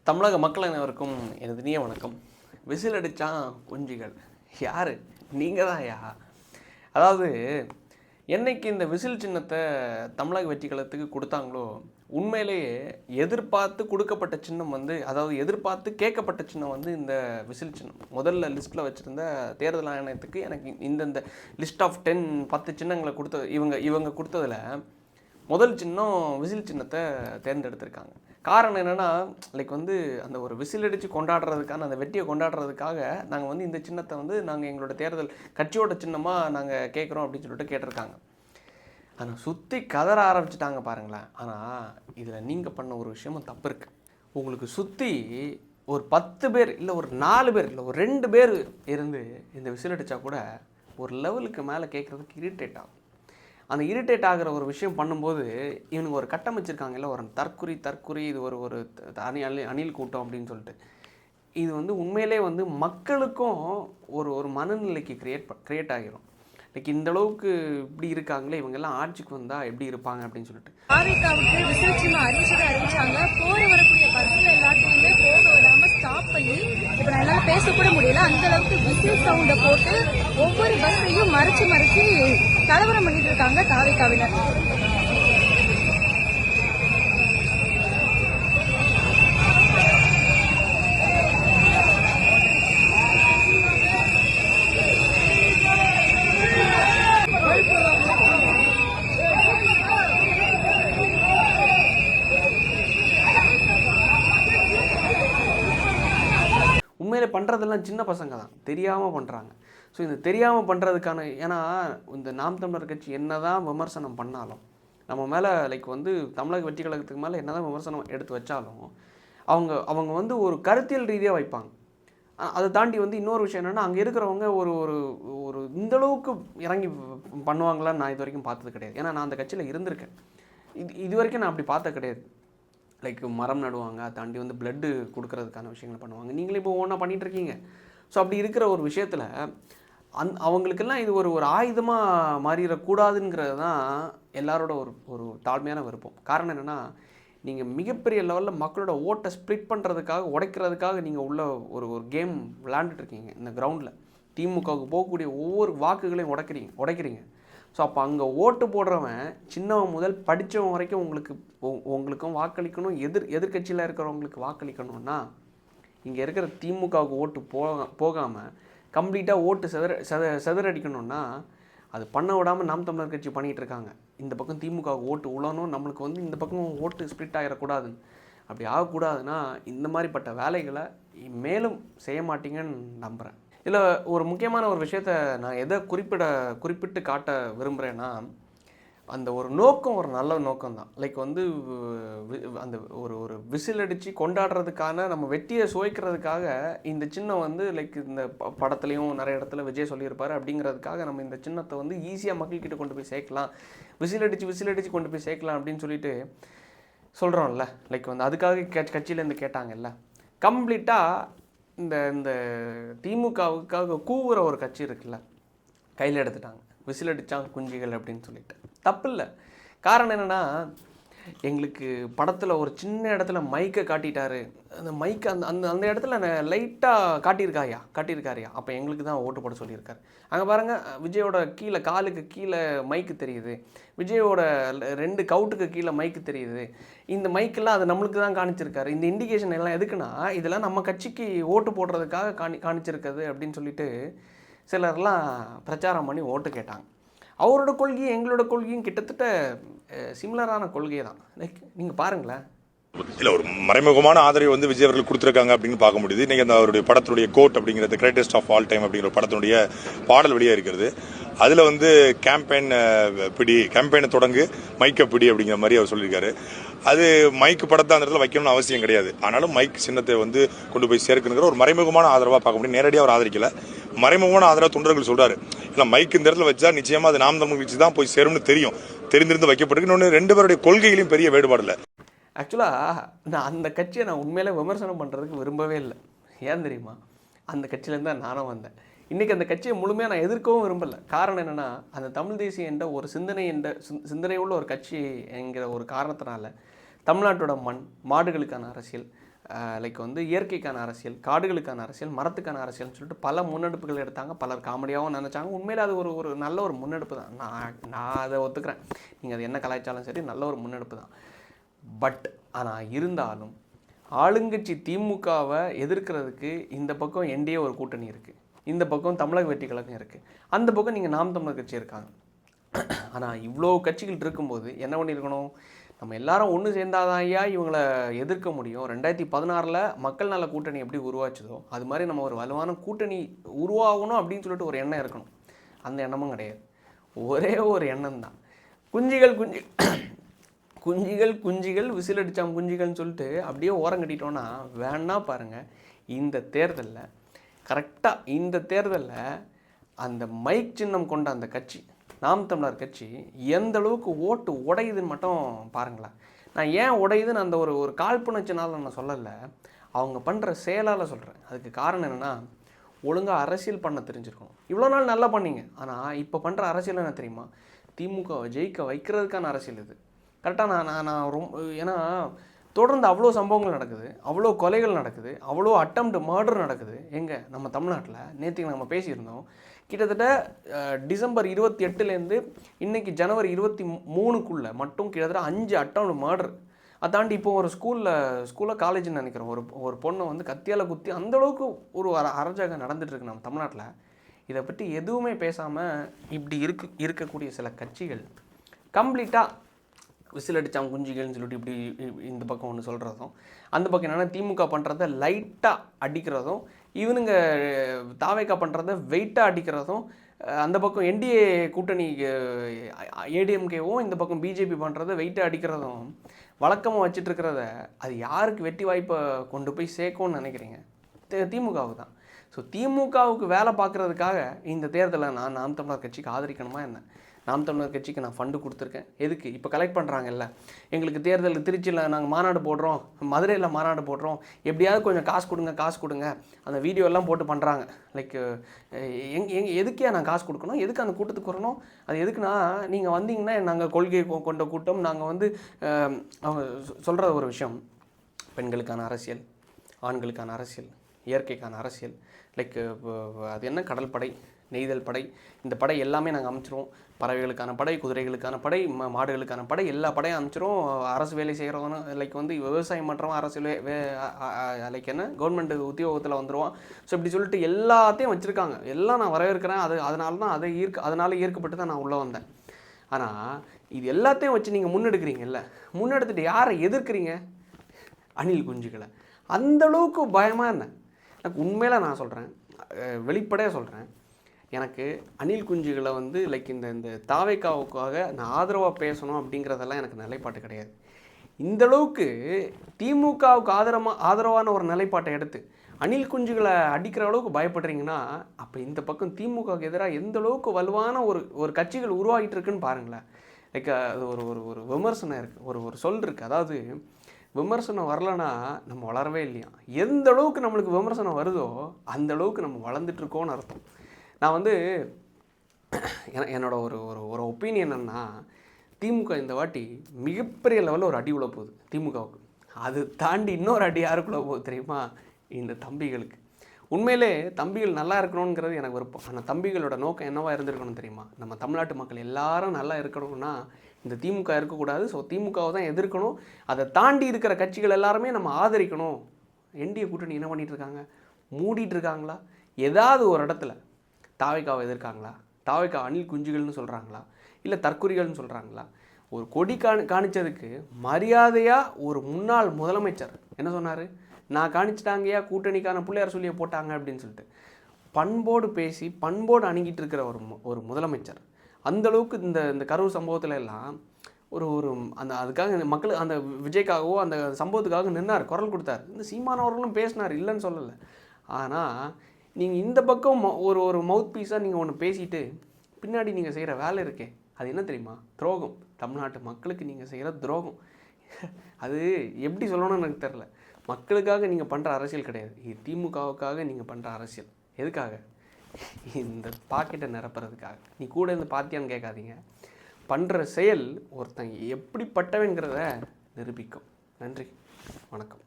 தமிழக மக்கள் அனைவருக்கும் எனது இனிய வணக்கம். விசில் அடித்தான் குஞ்சுகள் யார்? நீங்கள் தான் யா. அதாவது என்னைக்கு இந்த விசில் சின்னத்தை தமிழக வெற்றி கழகத்துக்கு கொடுத்தாங்களோ, உண்மையிலேயே எதிர்பார்த்து கொடுக்கப்பட்ட சின்னம் அதாவது எதிர்பார்த்து கேட்கப்பட்ட சின்னம் இந்த விசில் சின்னம். முதல்ல லிஸ்ட்டில் வச்சுருந்த தேர்தல் ஆணையத்துக்கு எனக்கு இந்த லிஸ்ட் ஆஃப் 10 சின்னங்களை கொடுத்தது இவங்க கொடுத்ததில் முதல் சின்னம் விசில் சின்னத்தை தேர்ந்தெடுத்திருக்காங்க. காரணம் என்னென்னா, அந்த ஒரு விசில் அடித்து கொண்டாடுறதுக்கான அந்த வெற்றியை கொண்டாடுறதுக்காக நாங்கள் இந்த சின்னத்தை நாங்கள் எங்களோட தேர்தல் கட்சியோட சின்னமாக நாங்கள் கேட்குறோம் அப்படின்னு சொல்லிட்டு கேட்டிருக்காங்க. ஆனால் சுற்றி கதற ஆரம்பிச்சிட்டாங்க பாருங்களேன். ஆனால் இதில் நீங்கள் பண்ண ஒரு விஷயமும் தப்பு இருக்குது. உங்களுக்கு சுற்றி ஒரு 10 பேர் இல்லை ஒரு 4 பேர் இல்லை ஒரு 2 பேர் இருந்து இந்த விசில் அடித்தா கூட ஒரு லெவலுக்கு மேலே கேட்குறதுக்கு இரிட்டேட் ஆகும். அந்த இரிட்டேட் ஆகிற ஒரு விஷயம் பண்ணும்போது இவனுங்க ஒரு கட்டமைச்சிருக்காங்கல்ல, ஒரு தற்குறி இது ஒரு அணில் கூட்டம் அப்படின்னு சொல்லிட்டு. இது உண்மையிலே மக்களுக்கும் ஒரு மனநிலைக்கு கிரியேட் ஆகிரும். இந்த அளவுக்கு இப்படி இருக்காங்களே, இவங்கெல்லாம் ஆட்சிக்கு வந்தால் எப்படி இருப்பாங்க அப்படின்னு சொல்லிட்டு ஆவிகாவுக்கு விசில் சின்னம் அறிவிச்சாங்க. போற வரக்கூடிய பஸ்ல எல்லாத்தையுமே போக விடாம ஸ்டாப் பண்ணி இப்ப நல்லா பேசக்கூட முடியல. அந்த அளவுக்கு விசில் சவுண்ட போட்டு ஒவ்வொரு பஸ்ஸையும் மறைச்சு கலவரம் பண்ணிட்டு இருக்காங்க தாவிகாவினர். உண்மையிலே பண்ணுறதெல்லாம் சின்ன பசங்க தான், தெரியாமல் பண்ணுறாங்க. ஸோ இந்த தெரியாமல் பண்ணுறதுக்கான, ஏன்னா இந்த நாம் தமிழர் கட்சி என்ன தான் விமர்சனம் பண்ணாலும், நம்ம மேலே தமிழக வெற்றி கழகத்துக்கு மேலே என்ன தான் விமர்சனம் எடுத்து வச்சாலும் அவங்க ஒரு கருத்தியல் ரீதியாக வைப்பாங்க. அதை தாண்டி இன்னொரு விஷயம் என்னென்னா, அங்கே இருக்கிறவங்க ஒரு இந்தளவுக்கு இறங்கி பண்ணுவாங்களான்னு நான் இது வரைக்கும் பார்த்தது கிடையாது. ஏன்னா நான் அந்த கட்சியில் இருந்திருக்கேன். இது வரைக்கும் நான் அப்படி பார்த்த கிடையாது. மரம் நடுவாங்க, அதை தாண்டி பிளட்டு கொடுக்கறதுக்கான விஷயங்களை பண்ணுவாங்க. நீங்களே இப்போ ஒன்றா பண்ணிகிட்ருக்கீங்க. ஸோ அப்படி இருக்கிற ஒரு விஷயத்தில் அவங்களுக்கெல்லாம் இது ஒரு ஆயுதமாக மாறிடக்கூடாதுங்கிறது தான் எல்லாரோட ஒரு தாழ்மையான விருப்பம். காரணம் என்னென்னா, நீங்கள் மிகப்பெரிய லெவலில் மக்களோட ஓட்டை ஸ்ப்ளிட் பண்ணுறதுக்காக, உடைக்கிறதுக்காக நீங்கள் உள்ள ஒரு கேம் விளையாண்டுட்ருக்கீங்க. இந்த கிரவுண்டில் திமுகவுக்கு போகக்கூடிய ஒவ்வொரு வாக்குகளையும் உடைக்கிறீங்க. ஸோ அப்போ அங்கே ஓட்டு போடுறவன் சின்னவன் முதல் படித்தவன் வரைக்கும் உங்களுக்கும் வாக்களிக்கணும். எதிர்கட்சியில் இருக்கிறவங்களுக்கு வாக்களிக்கணும்னா, இங்கே இருக்கிற திமுகவுக்கு ஓட்டு போகாமல் கம்ப்ளீட்டாக ஓட்டு செதறடிக்கணும்னா அது பண்ண விடாமல் நாம் தமிழர் கட்சி பண்ணிகிட்டு இருக்காங்க. இந்த பக்கம் திமுகவுக்கு ஓட்டு உழணும், நம்மளுக்கு இந்த பக்கம் ஓட்டு ஸ்ப்ளிட் ஆகிடக்கூடாதுன்னு. அப்படி ஆகக்கூடாதுன்னா இந்த மாதிரிப்பட்ட வேலைகளை மேலும் செய்ய மாட்டீங்கன்னு நம்புகிறேன். இதில் ஒரு முக்கியமான ஒரு விஷயத்த நான் எதை குறிப்பிட்டு காட்ட விரும்புகிறேன்னா, அந்த ஒரு நோக்கம் ஒரு நல்ல நோக்கம் தான். அந்த ஒரு விசில் அடித்து கொண்டாடுறதுக்கான, நம்ம வெற்றியை சுவைக்கிறதுக்காக இந்த சின்னம் இந்த படத்துலையும் நிறைய இடத்துல விஜய் சொல்லியிருப்பார். அப்படிங்கிறதுக்காக நம்ம இந்த சின்னத்தை ஈஸியாக மக்கள்கிட்ட கொண்டு போய் சேர்க்கலாம், விசில் அடித்து கொண்டு போய் சேர்க்கலாம் அப்படின்னு சொல்லிட்டு சொல்கிறோம்ல. அதுக்காக கட்சியிலேருந்து கேட்டாங்கல்ல. கம்ப்ளீட்டாக இந்த திமுகவுக்காக கூவுற ஒரு கட்சி இருக்குல்ல, கையில் எடுத்துட்டாங்க. விசில் அடித்தான் குஞ்சுகள் அப்படின்னு சொல்லிட்டு. தப்பு இல்லை. காரணம் என்னென்னா, எங்களுக்கு படத்தில் ஒரு சின்ன இடத்துல மைக்கை காட்டிட்டாரு. அந்த மைக்கை அந்த இடத்துல லைட்டாக காட்டியிருக்காருயா, அப்போ எங்களுக்கு தான் ஓட்டு போட சொல்லியிருக்காரு. அங்கே பாருங்கள், விஜயோட காலுக்கு கீழே மைக்கு தெரியுது, விஜயோட 2 கவுட்டுக்கு கீழே மைக்கு தெரியுது. இந்த மைக்கெல்லாம் அது நம்மளுக்கு தான் காணிச்சிருக்காரு. இந்த இண்டிகேஷன் எல்லாம் எதுக்குன்னா, இதெல்லாம் நம்ம கட்சிக்கு ஓட்டு போடுறதுக்காக காணிச்சிருக்குது அப்படின்னு சொல்லிட்டு சிலர்லாம் பிரச்சாரம் பண்ணி ஓட்டு கேட்டாங்க. அவரோட கொள்கையும் எங்களோட கொள்கையும் கிட்டத்தட்ட சிமிலரான கொள்கை தான். நீங்கள் பாருங்களேன். இல்லை, ஒரு மறைமுகமான ஆதரவை விஜய் அவர்கள் கொடுத்துருக்காங்க அப்படின்னு பார்க்க முடியுது. இன்னைக்கு அந்த அவருடைய படத்துடைய கோட் அப்படிங்கிறது, கிரேட்டஸ்ட் ஆஃப் ஆல் டைம் அப்படிங்கிற படத்தினுடைய பாடல் வெளியாக இருக்கிறது. அதில் கேம்பெயினை தொடங்கு மைக்கை பிடி அப்படிங்கிற மாதிரி அவர் சொல்லியிருக்காரு. அது மைக்கு படத்தை அந்த இடத்துல வைக்கணும்னு அவசியம் கிடையாது. ஆனாலும் மைக் சின்னத்தை கொண்டு போய் சேர்க்கணுங்கிற ஒரு மறைமுகமான ஆதரவாக பார்க்க முடியும். நேரடியாக அவர் ஆதரிக்கல, மறைமுகமான ஆதரவு தொண்டர்கள் சொல்றாரு. இல்லை, மைக் இந்த இடத்துல வச்சா நிச்சயமா அது நாம் தமிழ் கட்சி தான் போய் சேரும்னு தெரிந்திருந்து வைக்கப்பட்டிருக்கு. இன்னொன்று, 2 பேருடைய கொள்கைகளையும் பெரிய வேறுபாடு இல்லை. ஆக்சுவலாக நான் அந்த கட்சியை உண்மையிலே விமர்சனம் பண்ணுறதுக்கு விரும்பவே இல்லை. ஏன் தெரியுமா? அந்த கட்சியிலேருந்து தான் நானும் வந்தேன். இன்றைக்கி அந்த கட்சியை முழுமையாக நான் எதிர்க்கவும் விரும்பலை. காரணம் என்னென்னா, அந்த தமிழ் தேசியம் என்ற ஒரு சிந்தனை உள்ள ஒரு கட்சி என்கிற ஒரு காரணத்தினால தமிழ்நாட்டோட மண், மாடுகளுக்கான அரசியல், லைக் வந்து இயற்கைக்கான அரசியல், காடுகளுக்கான அரசியல், மரத்துக்கான அரசியல்னு சொல்லிட்டு பல முன்னெடுப்புகள் எடுத்தாங்க. பலர் காமெடியாகவும் நினச்சாங்க. உண்மையில் அது ஒரு நல்ல ஒரு முன்னெடுப்பு தான். நான் அதை ஒத்துக்கிறேன். நீங்கள் அது என்ன கலாய்ச்சாலும் சரி, நல்ல ஒரு முன்னெடுப்பு தான். பட் ஆனால் இருந்தாலும் ஆளுங்கட்சி திமுகவை எதிர்க்கிறதுக்கு இந்த பக்கம் என்டிஏ ஒரு கூட்டணி இருக்குது, இந்த பக்கம் தமிழக வெற்றி கழகம் இருக்குது, அந்த பக்கம் நீங்கள் நாம் தமிழர் கட்சி இருக்காங்க. ஆனால் இவ்வளோ கட்சிகள் இருக்கும்போது என்ன பண்ணியிருக்கணும்? நம்ம எல்லாரும் ஒன்று சேர்ந்தாதான் ஐயா இவங்களை எதிர்க்க முடியும். 2016 மக்கள் நல கூட்டணி எப்படி உருவாச்சுதோ அது மாதிரி நம்ம ஒரு வலுவான கூட்டணி உருவாகணும் அப்படின்னு சொல்லிட்டு ஒரு எண்ணம் இருக்கணும். அந்த எண்ணமும் கிடையாது. ஒரே ஒரு எண்ணம் தான், குஞ்சிகள் விசில் அடித்தாம் குஞ்சிகள்னு சொல்லிட்டு அப்படியே ஓரம் கட்டிட்டோன்னா வேணா பாருங்கள். இந்த தேர்தலில் கரெக்டாக இந்த தேர்தலில் அந்த மைக் சின்னம் கொண்ட அந்த கட்சி நாம் தமிழர் கட்சி எந்த அளவுக்கு ஓட்டு உடையுதுன்னு மட்டும் பாருங்களேன். நான் ஏன் உடையுதுன்னு அந்த ஒரு காழ்ப்புணர்ச்சினால நான் சொல்லலை, அவங்க பண்ணுற செயலால் சொல்கிறேன். அதுக்கு காரணம் என்னென்னா, ஒழுங்காக அரசியல் பண்ண தெரிஞ்சிருக்கணும். இவ்வளோ நாள் நல்லா பண்ணீங்க, ஆனால் இப்போ பண்ணுற அரசியல் என்ன தெரியுமா? திமுகவை ஜெயிக்க வைக்கிறதுக்கான அரசியல் இது. கரெக்டாக நான் ரொம்ப, ஏன்னா தொடர்ந்து அவ்வளோ சம்பவங்கள் நடக்குது, அவ்வளோ கொலைகள் நடக்குது, அவ்வளோ அட்டம்ப்ட் மர்டர் நடக்குது. எங்கே நம்ம தமிழ்நாட்டில் நேற்றுக்கு நம்ம பேசியிருந்தோம். கிட்டத்தட்ட டிசம்பர் 28 இன்றைக்கி ஜனவரி 23 மட்டும் கிட்டத்தட்ட 5 அட்டம்ப்ட் மர்டர். அதை தாண்டி இப்போ ஒரு ஸ்கூலில் காலேஜ்னு நினைக்கிறோம், ஒரு பொண்ணை வந்து கத்தியால் குத்தி அந்தளவுக்கு ஒரு அராஜகம் நடந்துகிட்ருக்கு நம்ம தமிழ்நாட்டில். இதை பற்றி எதுவுமே பேசாமல் இப்படி இருக்கக்கூடிய சில கட்சிகள் கம்ப்ளீட்டாக விசில் அடித்தாங்க குஞ்சிகள்னு சொல்லிட்டு இப்படி இந்த பக்கம் ஒன்று சொல்கிறதும், அந்த பக்கம் என்னென்னா திமுக பண்ணுறத லைட்டாக அடிக்கிறதும், இவனுங்க தாவேக்கா பண்ணுறத வெயிட்டாக அடிக்கிறதும், அந்த பக்கம் என்டிஏ கூட்டணி ஏடிஎம்கேவும் இந்த பக்கம் பிஜேபி பண்ணுறத வெயிட்டாக அடிக்கிறதும் வழக்கமாக வச்சிட்ருக்கிறத அது யாருக்கு வெற்றி வாய்ப்பை கொண்டு போய் சேர்க்கும்னு நினைக்கிறீங்க? திமுகவுக்கு தான். ஸோ திமுகவுக்கு வேலை பார்க்குறதுக்காக இந்த தேர்தலை நாம் தமிழர் கட்சிக்கு ஆதரிக்கணுமா என்ன? நாம் தமிழர் கட்சிக்கு நான் ஃபண்டு கொடுத்துருக்கேன். எதுக்கு? இப்போ கலெக்ட் பண்ணுறாங்கல்ல, எங்களுக்கு தேர்தல் திருச்சியில் நாங்கள் மாநாடு போடுறோம், மதுரையில் மாநாடு போடுறோம், எப்படியாவது கொஞ்சம் காசு கொடுங்க அந்த வீடியோ எல்லாம் போட்டு பண்ணுறாங்க. லைக் எதுக்கே நான் காசு கொடுக்கணும்? எதுக்கு அந்த கூட்டத்துக்கு வரணும்? அது எதுக்குன்னா, நீங்கள் வந்தீங்கன்னா நாங்கள் கொள்கை கொண்ட கூட்டம், நாங்கள் வந்து அவங்க சொல்கிற ஒரு விஷயம், பெண்களுக்கான அரசியல், ஆண்களுக்கான அரசியல், இயற்கைக்கான அரசியல், லைக் அது என்ன கடல் படை, நெய்தல் படை, இந்த படை எல்லாமே நாங்கள் அமைச்சிருவோம். பறவைகளுக்கான படை, குதிரைகளுக்கான படை, மாடுகளுக்கான படை, எல்லா படையும் அமைச்சிரும். அரசு வேலை செய்கிறவனும் லைக் வந்து விவசாயம் பண்ணுறவன் அரசு லைக் என்ன கவர்மெண்ட் உத்தியோகத்தில் வந்துடுவான். ஸோ இப்படி சொல்லிட்டு எல்லாத்தையும் வச்சுருக்காங்க. எல்லாம் நான் வரவேற்கிறேன். அதனால தான் அதனால் ஈர்க்கப்பட்டு தான் நான் உள்ளே வந்தேன். ஆனால் இது எல்லாத்தையும் வச்சு நீங்கள் முன்னெடுக்கிறீங்கல்ல, முன்னெடுத்துட்டு யாரை எதிர்க்கிறீங்க? அணில் குஞ்சுகளை. அந்தளவுக்கு பயமாக என்ன? எனக்கு உண்மையில நான் சொல்கிறேன், வெளிப்படையாக சொல்கிறேன், எனக்கு அணில் குஞ்சுகளை வந்து லைக் இந்த தாவேக்காவுக்காக நான் ஆதரவாக பேசணும் அப்படிங்கிறதெல்லாம் எனக்கு நிலைப்பாட்டு கிடையாது. இந்தளவுக்கு திமுகவுக்கு ஆதரவான ஒரு நிலைப்பாட்டை எடுத்து அணில் குஞ்சுகளை அடிக்கிற அளவுக்கு பயப்படுறீங்கன்னா, அப்போ இந்த பக்கம் திமுகவுக்கு எதிராக எந்த அளவுக்கு வலுவான ஒரு கட்சிகள் உருவாகிட்டு இருக்குன்னு பாருங்களேன். லைக் அது ஒரு விமர்சனம் இருக்குது, ஒரு சொல் இருக்குது. அதாவது விமர்சனம் வரலன்னா நம்ம வளரவே இல்லையா. எந்த அளவுக்கு நம்மளுக்கு விமர்சனம் வருதோ அந்த அளவுக்கு நம்ம வளர்ந்துட்டுருக்கோன்னு அர்த்தம். நான் வந்து என்னோட ஒரு ஒப்பீனியன் என்னென்னா, திமுக இந்த வாட்டி மிகப்பெரிய லெவலில் ஒரு அடி உள்ள போகுது திமுகவுக்கு. அது தாண்டி இன்னொரு அடி யாருக்குள்ள போகுது தெரியுமா? இந்த தம்பிகளுக்கு. உண்மையிலே தம்பிகள் நல்லா இருக்கணுங்கிறது எனக்கு விருப்பம். ஆனால் தம்பிகளோட நோக்கம் என்னவா இருந்திருக்கணும் தெரியுமா? நம்ம தமிழ்நாட்டு மக்கள் எல்லாரும் நல்லா இருக்கணும்னா இந்த திமுக இருக்கக்கூடாது. ஸோ திமுகவை தான் எதிர்க்கணும். அதை தாண்டி இருக்கிற கட்சிகள் எல்லாருமே நம்ம ஆதரிக்கணும். என்டிஏ கூட்டணி என்ன பண்ணிகிட்டு இருக்காங்க? மூடிட்டு இருக்காங்களா? ஏதாவது ஒரு இடத்துல தாவேக்காவை எதிர்க்காங்களா? தாவேக்கா அணில் குஞ்சுகள்னு சொல்கிறாங்களா? இல்லை தற்குறிகள்னு சொல்கிறாங்களா? ஒரு கொடி காணிச்சதுக்கு மரியாதையாக ஒரு முன்னாள் முதலமைச்சர் என்ன சொன்னார்? நான் காணிச்சிட்டாங்கயா கூட்டணிக்கான பிள்ளையார் சொல்லியை போட்டாங்க அப்படின்னு சொல்லிட்டு பண்போடு பேசி பண்போடு அணுகிட்டு இருக்கிற ஒரு முதலமைச்சர் அந்தளவுக்கு இந்த கரூர் சம்பவத்தில் எல்லாம் அதுக்காக மக்கள் அந்த விஜய்க்காகவோ அந்த சம்பவத்துக்காக நின்னார், குரல் கொடுத்தார். இந்த சீமானவர்களும் பேசினார், இல்லைன்னு சொல்லலை. ஆனால் நீங்கள் இந்த பக்கம் ஒரு மவுத் பீஸாக நீங்கள் ஒன்று பேசிட்டு பின்னாடி நீங்கள் செய்கிற வேலை இருக்கே, அது என்ன தெரியுமா? துரோகம். தமிழ்நாட்டு மக்களுக்கு நீங்கள் செய்கிற துரோகம். அது எப்படி சொல்லணும்னு எனக்கு தெரில. மக்களுக்காக நீங்கள் பண்ணுற அரசியல் கிடையாது, இது திமுகவுக்காக நீங்கள் பண்ணுற அரசியல். எதுக்காக? இந்த பாக்கெட்டை நிரப்புறதுக்காக. நீ கூட இருந்து பார்த்தியான்னு கேட்காதீங்க. பண்ணுற செயல் ஒருத்தன் எப்படிப்பட்டவங்கிறத நிரூபிக்கும். நன்றி, வணக்கம்.